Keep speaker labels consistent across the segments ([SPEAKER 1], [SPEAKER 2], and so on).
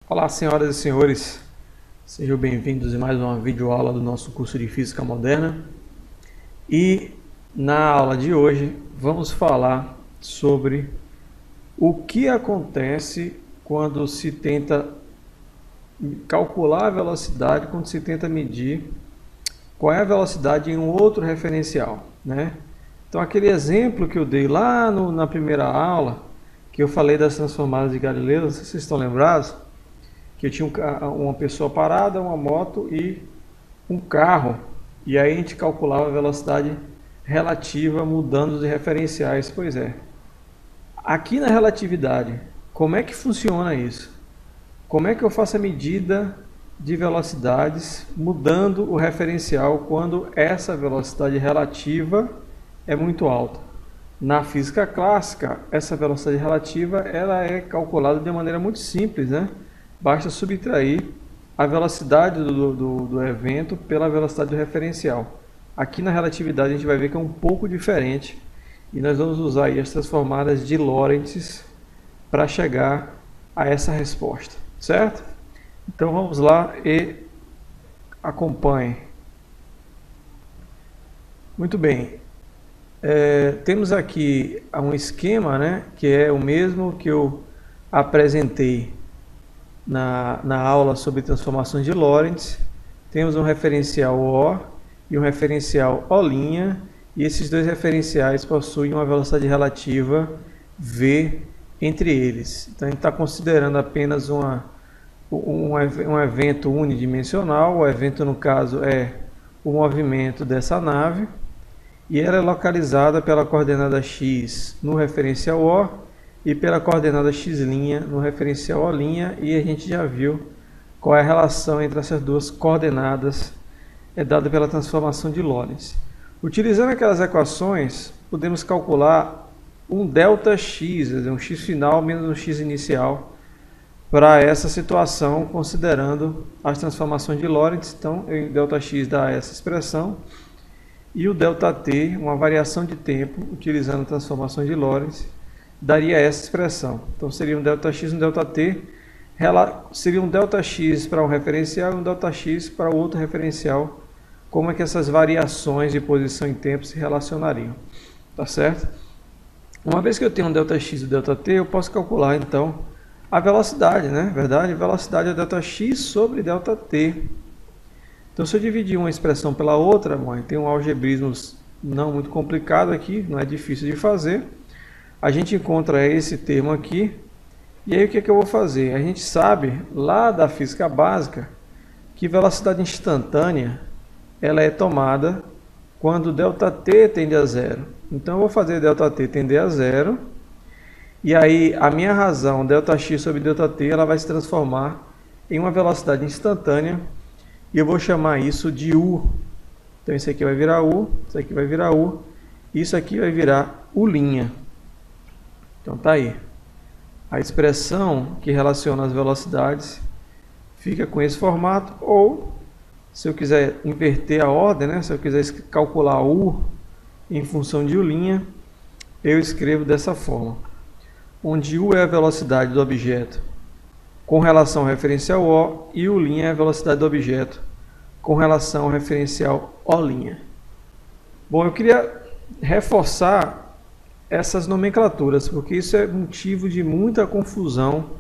[SPEAKER 1] Olá, senhoras e senhores, sejam bem-vindos a mais uma videoaula do nosso curso de Física Moderna. E na aula de hoje vamos falar sobre o que acontece quando se tenta calcular a velocidade, quando se tenta medir qual é a velocidade em um outro referencial, né? Então, aquele exemplo que eu dei lá na primeira aula, que eu falei das transformadas de Galileu, não sei se vocês estão lembrados, que eu tinha uma pessoa parada, uma moto e um carro, e aí a gente calculava a velocidade relativa mudando os referenciais. Pois é, aqui na relatividade, como é que funciona isso? Como é que eu faço a medida de velocidades mudando o referencial quando essa velocidade relativa é muito alta? Na física clássica, essa velocidade relativa ela é calculada de maneira muito simples, né? Basta subtrair a velocidade do evento pela velocidade do referencial. Aqui na relatividade a gente vai ver que é um pouco diferente e nós vamos usar aí as transformadas de Lorentz para chegar a essa resposta, certo? Então vamos lá e acompanhe. Muito bem, temos aqui um esquema, né, que é o mesmo que eu apresentei na aula sobre transformações de Lorentz. Temos um referencial O e um referencial O', e esses dois referenciais possuem uma velocidade relativa V entre eles. Então a gente está considerando apenas um evento unidimensional. O evento, no caso, é o movimento dessa nave, e ela é localizada pela coordenada x no referencial O e pela coordenada x' no referencial O', e a gente já viu qual é a relação entre essas duas coordenadas dada pela transformação de Lorentz. Utilizando aquelas equações, podemos calcular um ΔX, um x final menos um x inicial, para essa situação, considerando as transformações de Lorentz. Então, ΔX dá essa expressão, e o ΔT, uma variação de tempo, utilizando a transformação de Lorentz, daria essa expressão. Então seria um ΔX e um ΔT, seria um ΔX para um referencial e um ΔX para o outro referencial. Como é que essas variações de posição em tempo se relacionariam? Tá certo? Uma vez que eu tenho um ΔX e um ΔT, eu posso calcular então a velocidade, né? Verdade? A velocidade é ΔX sobre ΔT. Então, se eu dividir uma expressão pela outra, tem um algebrismo não muito complicado aqui, não é difícil de fazer. A gente encontra esse termo aqui, e aí o que é que eu vou fazer? A gente sabe, lá da física básica, que velocidade instantânea ela é tomada quando ΔT tende a zero. Então, eu vou fazer ΔT tender a zero, e aí a minha razão, ΔX sobre ΔT, ela vai se transformar em uma velocidade instantânea, e eu vou chamar isso de U. Então, isso aqui vai virar U, isso aqui vai virar U, isso aqui vai virar U'. Então tá aí. A expressão que relaciona as velocidades fica com esse formato, ou se eu quiser inverter a ordem, né? Se eu quiser calcular U em função de U', eu escrevo dessa forma, onde U é a velocidade do objeto com relação ao referencial O, e U' é a velocidade do objeto com relação ao referencial O'. Bom, eu queria reforçar essas nomenclaturas, porque isso é motivo de muita confusão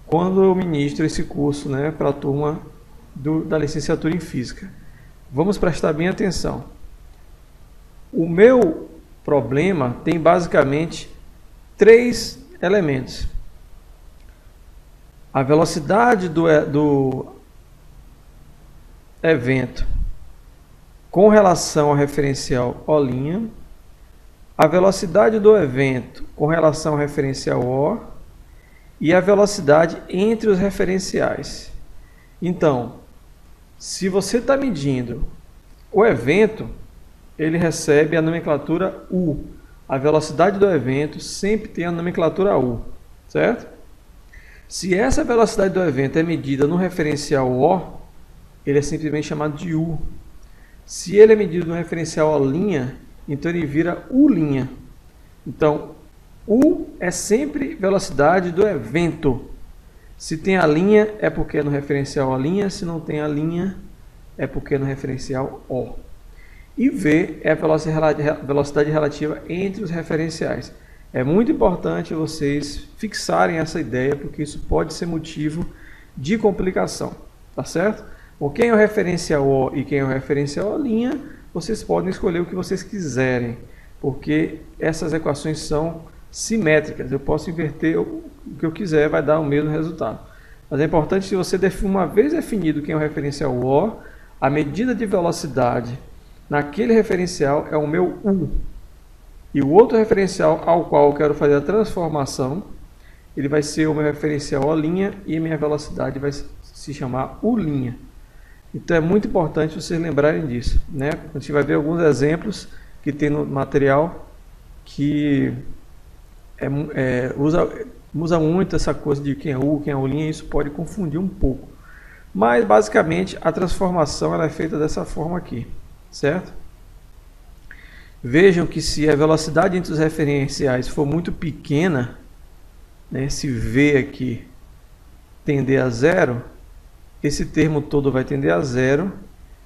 [SPEAKER 1] quando eu ministro esse curso, né, para a turma da licenciatura em Física. Vamos prestar bem atenção. O meu problema tem basicamente três elementos: a velocidade do evento com relação ao referencial O', a velocidade do evento com relação ao referencial O e a velocidade entre os referenciais. Então, se você está medindo o evento, ele recebe a nomenclatura U. A velocidade do evento sempre tem a nomenclatura U, certo? Se essa velocidade do evento é medida no referencial O, ele é simplesmente chamado de U. Se ele é medido no referencial O', então ele vira U'. Então, U é sempre velocidade do evento. Se tem a linha, é porque é no referencial a linha. Se não tem a linha, é porque é no referencial O. E V é a velocidade relativa entre os referenciais. É muito importante vocês fixarem essa ideia, porque isso pode ser motivo de complicação, tá certo? Ou quem é o referencial O e quem é o referencial A', vocês podem escolher o que vocês quiserem, porque essas equações são simétricas. Eu posso inverter o que eu quiser, vai dar o mesmo resultado. Mas é importante que você, uma vez definido quem é o referencial O, a medida de velocidade naquele referencial é o meu U. E o outro referencial ao qual eu quero fazer a transformação, ele vai ser o meu referencial O' e minha velocidade vai se chamar U'. Então é muito importante vocês lembrarem disso, né? A gente vai ver alguns exemplos que tem no material que usa muito essa coisa de quem é U, quem é U', e isso pode confundir um pouco. Mas basicamente a transformação ela é feita dessa forma aqui, certo? Vejam que se a velocidade entre os referenciais for muito pequena, né, se V aqui tender a zero, esse termo todo vai tender a zero,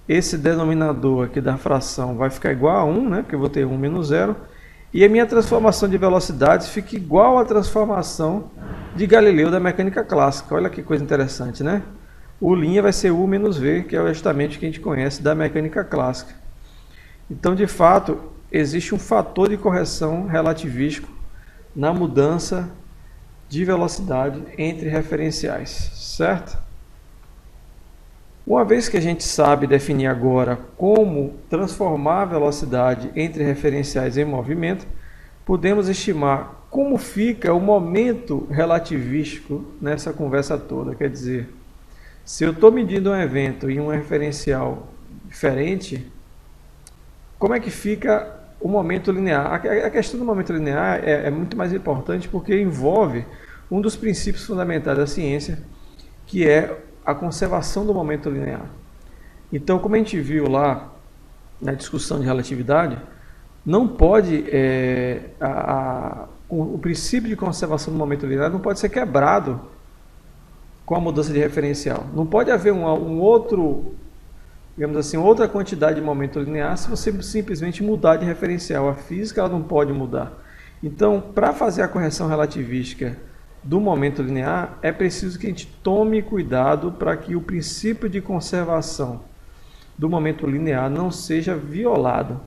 [SPEAKER 1] esse denominador aqui da fração vai ficar igual a 1, né, porque eu vou ter 1 menos 0, e a minha transformação de velocidades fica igual à transformação de Galileu da mecânica clássica. Olha que coisa interessante, né? U' vai ser U menos V, que é justamente o que a gente conhece da mecânica clássica. Então, de fato, existe um fator de correção relativístico na mudança de velocidade entre referenciais, certo? Uma vez que a gente sabe definir agora como transformar a velocidade entre referenciais em movimento, podemos estimar como fica o momento relativístico nessa conversa toda. Quer dizer, se eu estou medindo um evento em um referencial diferente, como é que fica o momento linear? A questão do momento linear é muito mais importante porque envolve um dos princípios fundamentais da ciência, que é a conservação do momento linear. Então, como a gente viu lá na discussão de relatividade, não pode o princípio de conservação do momento linear não pode ser quebrado com a mudança de referencial. Não pode haver um outro, digamos assim, outra quantidade de momento linear se você simplesmente mudar de referencial. A física ela não pode mudar. Então, para fazer a correção relativística do momento linear, é preciso que a gente tome cuidado para que o princípio de conservação do momento linear não seja violado,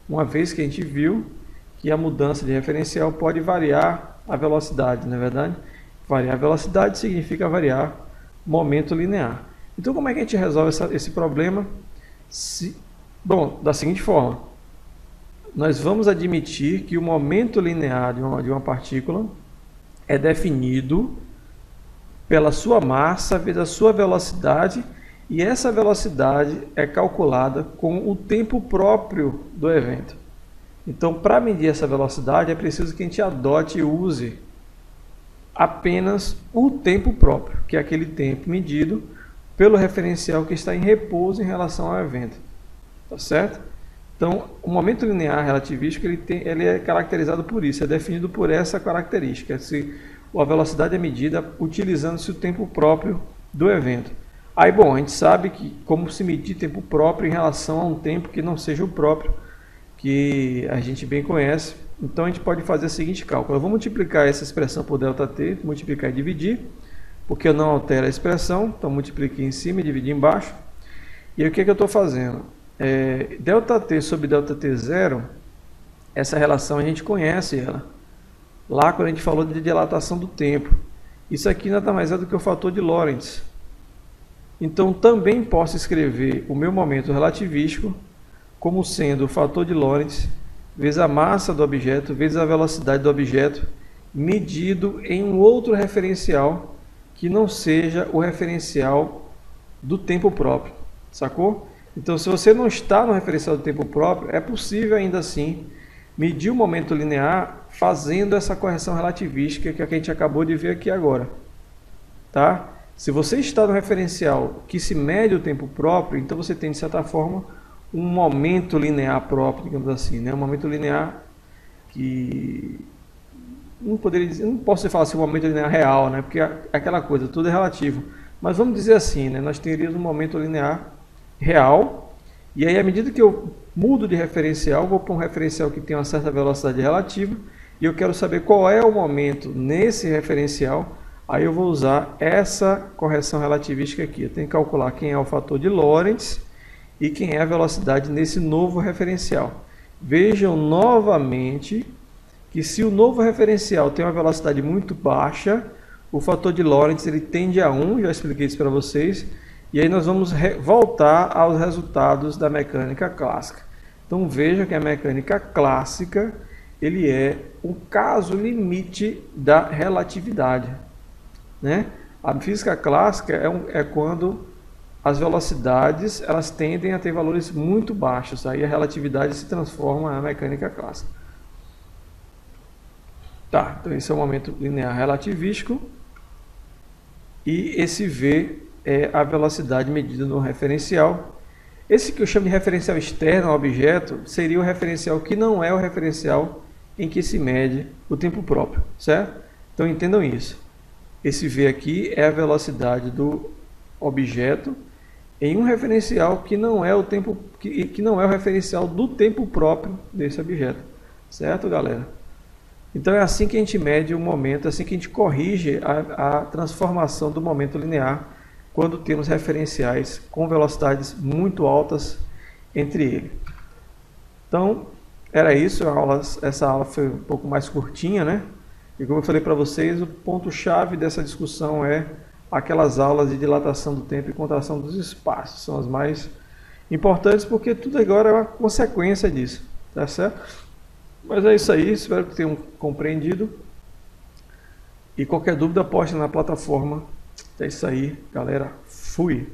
[SPEAKER 1] uma vez que a gente viu que a mudança de referencial pode variar a velocidade, não é verdade? Variar a velocidade significa variar momento linear. Então, como é que a gente resolve esse problema? Bom, da seguinte forma, nós vamos admitir que o momento linear de uma partícula é definido pela sua massa vezes a sua velocidade, e essa velocidade é calculada com o tempo próprio do evento. Então, para medir essa velocidade, é preciso que a gente adote e use apenas o tempo próprio, que é aquele tempo medido pelo referencial que está em repouso em relação ao evento. Tá certo? Então, o momento linear relativístico ele é caracterizado por isso, é definido por essa característica. A velocidade é medida utilizando-se o tempo próprio do evento. Aí, bom, a gente sabe que como se medir tempo próprio em relação a um tempo que não seja o próprio, que a gente bem conhece. Então, a gente pode fazer o seguinte cálculo. Eu vou multiplicar essa expressão por ΔT, multiplicar e dividir, porque eu não altero a expressão. Então, multipliquei em cima e dividi embaixo. E aí, o que eu estou fazendo? ΔT sobre ΔT0, essa relação a gente conhece ela lá quando a gente falou de dilatação do tempo. Isso aqui nada mais é do que o fator de Lorentz. Então também posso escrever o meu momento relativístico como sendo o fator de Lorentz vezes a massa do objeto vezes a velocidade do objeto medido em um outro referencial que não seja o referencial do tempo próprio, sacou? Então, se você não está no referencial do tempo próprio, é possível ainda assim medir o momento linear fazendo essa correção relativística que a gente acabou de ver aqui agora. Tá? Se você está no referencial que se mede o tempo próprio, então você tem, de certa forma, um momento linear próprio, digamos assim, né? Um momento linear que não poderia dizer, não posso falar assim, um momento linear real, né? Porque é aquela coisa, tudo é relativo. Mas vamos dizer assim, né? Nós teríamos um momento linear real, e aí à medida que eu mudo de referencial, vou para um referencial que tem uma certa velocidade relativa, e eu quero saber qual é o momento nesse referencial, aí eu vou usar essa correção relativística aqui. Eu tenho que calcular quem é o fator de Lorentz e quem é a velocidade nesse novo referencial. Vejam novamente que se o novo referencial tem uma velocidade muito baixa, o fator de Lorentz ele tende a 1, já expliquei isso para vocês, e aí nós vamos voltar aos resultados da mecânica clássica. Então veja que a mecânica clássica ele é um caso limite da relatividade, né? A física clássica é quando as velocidades elas tendem a ter valores muito baixos, aí a relatividade se transforma na mecânica clássica. Tá, então esse é o momento linear relativístico, e esse V é a velocidade medida no referencial. Esse que eu chamo de referencial externo ao objeto seria o referencial que não é o referencial em que se mede o tempo próprio, certo? Então entendam isso. Esse V aqui é a velocidade do objeto em um referencial que não é o tempo, que não é o referencial do tempo próprio desse objeto, certo, galera? Então é assim que a gente mede o momento, é assim que a gente corrige a transformação do momento linear quando temos referenciais com velocidades muito altas entre eles. Então, era isso, essa aula foi um pouco mais curtinha, né? E como eu falei para vocês, o ponto-chave dessa discussão é aquelas aulas de dilatação do tempo e contração dos espaços. São as mais importantes porque tudo agora é uma consequência disso, tá certo? Mas é isso aí, espero que tenham compreendido. E qualquer dúvida, poste na plataforma. É isso aí, galera. Fui!